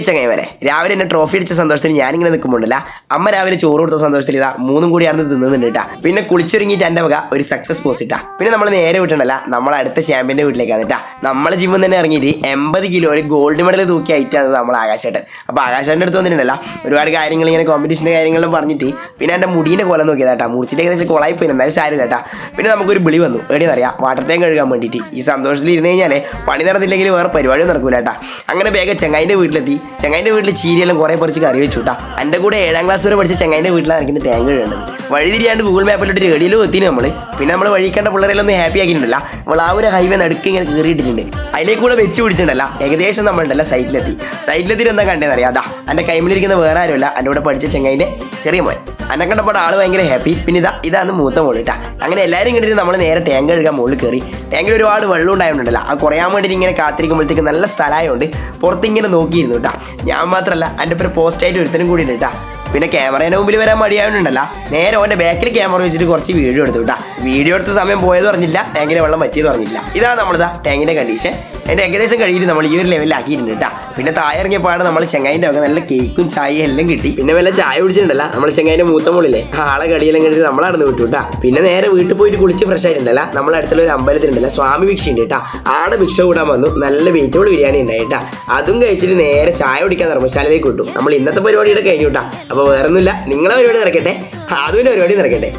ചങ്ങായിമാരെ രാവിലെ എന്നെ ട്രോഫി അടിച്ച സന്തോഷത്തിൽ ഞാനിങ്ങനെ നിൽക്കുമ്പോണ്ടല്ല അമ്മ രാവിലെ ചോറ് കൊടുത്ത സന്തോഷത്തിൽ ഇതാ മൂന്നും കൂടിയാണ് തിന്നുന്നുണ്ട് കേട്ടാ. പിന്നെ കുളിച്ചൊരുങ്ങിയിട്ട് എൻ്റെ വക ഒരു സക്സസ് പോസ്റ്റ് ഇട്ടാ. പിന്നെ നമ്മൾ നേരെ വിട്ടണ്ടല്ല നമ്മളെ അടുത്ത ചാമ്പ്യൻ്റെ വീട്ടിലേക്കാണ് കേട്ടാ. നമ്മളെ ജിമ്മിൽ തന്നെ ഇറങ്ങിയിട്ട് 80 കിലോ ഒരു ഗോൾഡ് മെഡൽ തൂക്കി ആയിട്ടാണ് നമ്മൾ ആകാശേട്ടൻ. അപ്പോൾ ആകാശേട്ടൻ്റെ അടുത്ത് വന്നിട്ടുണ്ടല്ല ഒരുപാട് കാര്യങ്ങൾ ഇങ്ങനെ കോമ്പറ്റീഷൻ്റെ കാര്യങ്ങളും പറഞ്ഞിട്ട് പിന്നെ എൻ്റെ മുടീനെ കൊല നോക്കിയതാട്ടാ. മുറിച്ചിട്ട് ഏകദേശം കൊളായി പോയി, എന്തായാലും സാരില്ല കേട്ടാ. പിന്നെ നമുക്കൊരു വിളി വന്നു, എവിടെയെന്ന് അറിയാം, വാട്ടർ ടാങ്ക് കഴുകാൻ വേണ്ടിയിട്ട്. ഈ സന്തോഷത്തിൽ ഇരുന്ന് കഴിഞ്ഞാൽ പണി നടന്നില്ലെങ്കിൽ വേറെ പരിപാടിയും നടക്കൂല കേട്ടാ. അങ്ങനെ വേഗം ചെങ്ങായിൻ്റെ വീട്ടിലെത്തി. ചെങ്ങായിൻ്റെ വീട്ടിൽ ചീരിയെല്ലാം കുറേ പറിച്ച് കറി വെച്ചു കേട്ടാ. എൻ്റെ കൂടെ 7ാം ക്ലാസ് വരെ പഠിച്ച ചെങ്ങായിൻ്റെ വീട്ടിലാണ് ഇരിക്കുന്ന ടാങ്ക് കഴുകേണ്ടത്. വഴി തിരിയാണ്ട് ഗൂഗിൾ മാപ്പിലിട്ട് റേഡിയോയിൽ എത്തിന് നമ്മൾ. പിന്നെ നമ്മൾ വഴിക്കേണ്ട പിള്ളേരെല്ലാം ഒന്ന് ഹാപ്പി ആക്കിയിട്ടുണ്ടല്ല. ആ ഒരു ഹൈവേ നടുക്ക് ഇങ്ങനെ കയറിയിട്ടിട്ടുണ്ട്. അതിലേക്ക് കൂടെ വെച്ച് പിടിച്ചിട്ടുണ്ടല്ല. ഏകദേശം നമ്മളുണ്ടല്ല സൈറ്റിലെത്തിയിട്ട് എന്താ കണ്ടേന്ന് അറിയാം. അതാ എൻ്റെ കൈമിലിരിക്കുന്ന വേറെ ആരുമല്ല, എൻ്റെ കൂടെ പഠിച്ച ചെങ്ങായിൻ്റെ ചെറിയ മോൻ. എന്നെ കണ്ടപ്പോൾ ആൾ ഭയങ്കര ഹാപ്പി. പിന്നെ ഇതാണ് മൂത്ത മോൾ കേട്ടാ. അങ്ങനെ എല്ലാവരും കണ്ടിട്ട് നമ്മൾ നേരെ ടാങ്ക് കഴുകാൻ മുകളിൽ കയറി. ടാങ്കിൽ ഒരുപാട് വെള്ളം ഉണ്ടായിട്ടുണ്ടല്ലോ. ആ കുറയാൻ വേണ്ടിയിട്ട് ഇങ്ങനെ കാത്തിരിക്കുമ്പോഴത്തേക്ക് നല്ല സ്ഥലമായതുകൊണ്ട് പുറത്തിങ്ങനെ നോക്കിയിരുന്നു കേട്ടാ. ഞാൻ മാത്രമല്ല, എൻ്റെ പേര് പോസ്റ്റായിട്ട് ഒരുത്തനും കൂടി ഉണ്ട് കേട്ടാ. പിന്നെ ക്യാമറേൻ്റെ മുമ്പിൽ വരാൻ മടിയാവുന്നുണ്ടല്ല, നേരെ ഓൻ്റെ ബാക്കിൽ ക്യാമറ വെച്ചിട്ട് കുറച്ച് വീഡിയോ എടുത്തു കേട്ടാ. വീഡിയോ എടുത്ത സമയം പോയത് പറഞ്ഞില്ല, ടാങ്കിലെ വെള്ളം പറ്റിയത് പറഞ്ഞില്ല. ഇതാണ് നമ്മളിതാ ടാങ്കിൻ്റെ കണ്ടീഷൻ. എൻ്റെ ഏകദേശം കഴിഞ്ഞിട്ട് നമ്മൾ ഈ ഒരു ലെവലിലാക്കിയിട്ടുണ്ട് കേട്ടാ. പിന്നെ താഴെ ഇറങ്ങിയപ്പോഴാണ് നമ്മൾ ചെങ്ങായിൻ്റെ ഒക്കെ നല്ല കേക്കും ചായയും എല്ലാം കിട്ടി. പിന്നെ വല്ല ചായ കുടിച്ചിട്ടുണ്ടല്ല, നമ്മൾ ചെങ്ങായിൻ്റെ മൂത്ത മോളില്ലേ ആളെ കടിയെല്ലാം കണ്ടിട്ട് നമ്മളവിടുന്ന് വിട്ടു കേട്ടാ. പിന്നെ നേരെ വീട്ടിൽ പോയിട്ട് കുളിച്ച് ഫ്രഷ് ആയിട്ടുണ്ടല്ല, നമ്മളെ അടുത്തുള്ള ഒരു അമ്പലത്തിലുണ്ടല്ല സ്വാമി ഭിക്ഷ ഉണ്ട് കേട്ടാ. ആടെ ഭിക്ഷ കൂടാൻ വന്നു. നല്ല വെജിറ്റബിൾ ബിരിയാണി ഉണ്ടായിട്ടാ. അതും കഴിച്ചിട്ട് നേരെ ചായ കുടിക്കാൻ ധർമ്മശാലയിലേക്ക് വിട്ടു. നമ്മൾ ഇന്നത്തെ പരിപാടിയുടെ കഴിഞ്ഞു കേട്ടാ. അപ്പോൾ വേറെ ഒന്നുമില്ല, നിങ്ങളെ പരിപാടി നടക്കട്ടെ, അതുവിൻ്റെ പരിപാടി നടക്കട്ടെ.